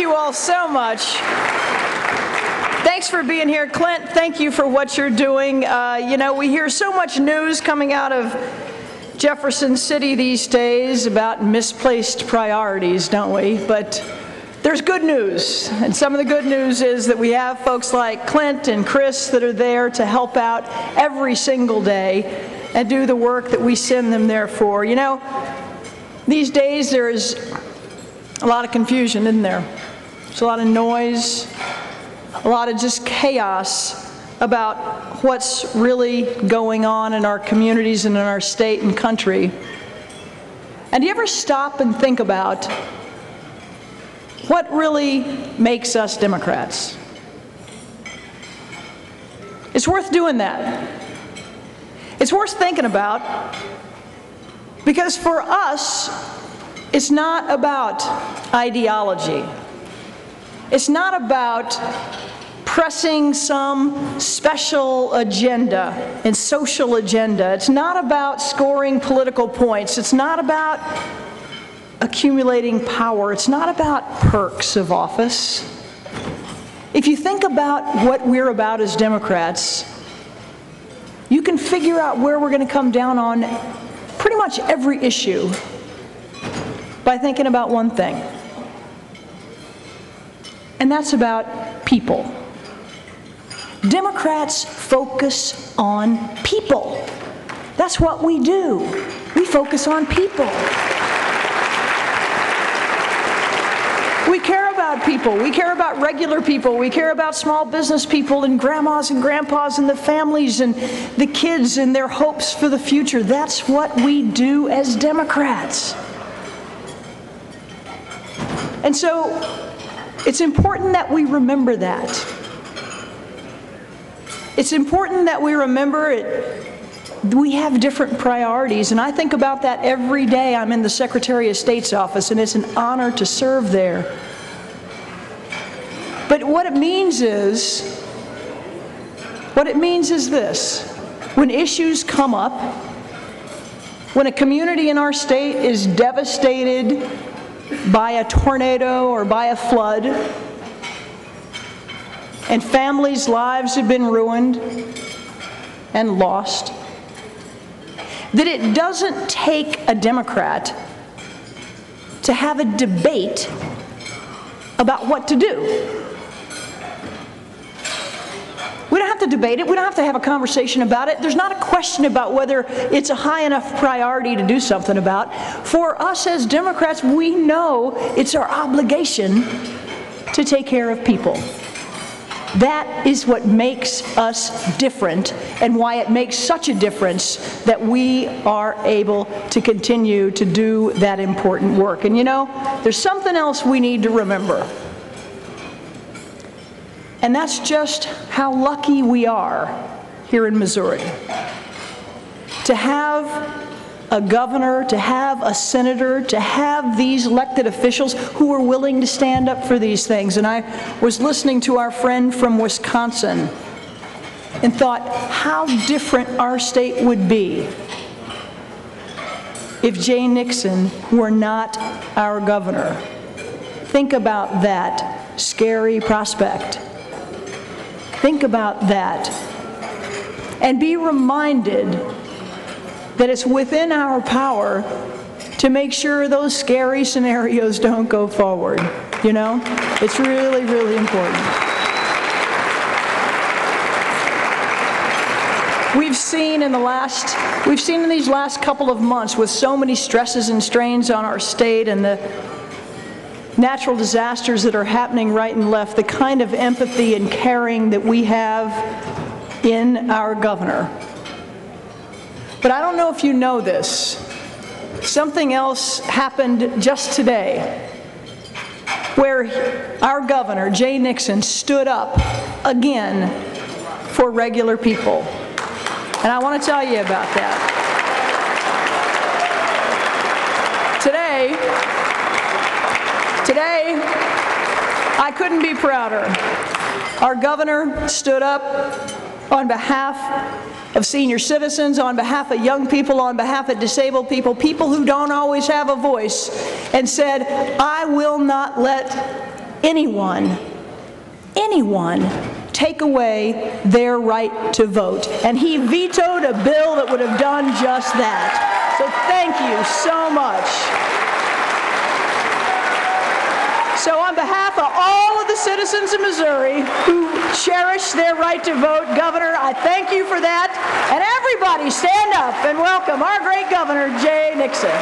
you all so much. Thanks for being here. Clint, thank you for what you're doing. You know, we hear so much news coming out of Jefferson City these days about misplaced priorities, don't we? But there's good news, and some of the good news is that we have folks like Clint and Chris that are there to help out every single day and do the work that we send them there for. You know, these days there is a lot of confusion, isn't there? There's a lot of noise, a lot of just chaos about what's really going on in our communities and in our state and country. And do you ever stop and think about what really makes us Democrats? It's worth doing that. It's worth thinking about, because for us, it's not about ideology. It's not about pressing some special agenda and social agenda. It's not about scoring political points. It's not about accumulating power. It's not about perks of office. If you think about what we're about as Democrats, you can figure out where we're going to come down on pretty much every issue by thinking about one thing. And that's about people. Democrats focus on people. That's what we do. We focus on people. We care about people. We care about regular people. We care about small business people and grandmas and grandpas and the families and the kids and their hopes for the future. That's what we do as Democrats. And so it's important that we remember that. It's important that we remember it. We have different priorities, and I think about that every day. I'm in the Secretary of State's office, and it's an honor to serve there. But what it means is this. When issues come up, when a community in our state is devastated by a tornado or by a flood, and families' lives have been ruined and lost, that it doesn't take a Democrat to have a debate about what to do. We don't have to debate it. We don't have to have a conversation about it. There's not a question about whether it's a high enough priority to do something about. For us as Democrats, we know it's our obligation to take care of people. That is what makes us different, and why it makes such a difference that we are able to continue to do that important work. And you know, there's something else we need to remember. And that's just how lucky we are here in Missouri to have a governor, to have a senator, to have these elected officials who are willing to stand up for these things. And I was listening to our friend from Wisconsin and thought how different our state would be if Jay Nixon were not our governor. Think about that scary prospect. Think about that. And be reminded that it's within our power to make sure those scary scenarios don't go forward. You know, it's really, really important. We've seen in these last couple of months, with so many stresses and strains on our state and the natural disasters that are happening right and left, the kind of empathy and caring that we have in our governor. But I don't know if you know this. Something else happened just today where our governor, Jay Nixon, stood up again for regular people. And I want to tell you about that. Today, I couldn't be prouder. Our governor stood up on behalf of senior citizens, on behalf of young people, on behalf of disabled people, people who don't always have a voice, and said, I will not let anyone take away their right to vote. And he vetoed a bill that would have done just that. So thank you so much. So on behalf of all of the citizens of Missouri who cherish their right to vote, Governor, I thank you for that. And everybody stand up and welcome our great Governor, Jay Nixon.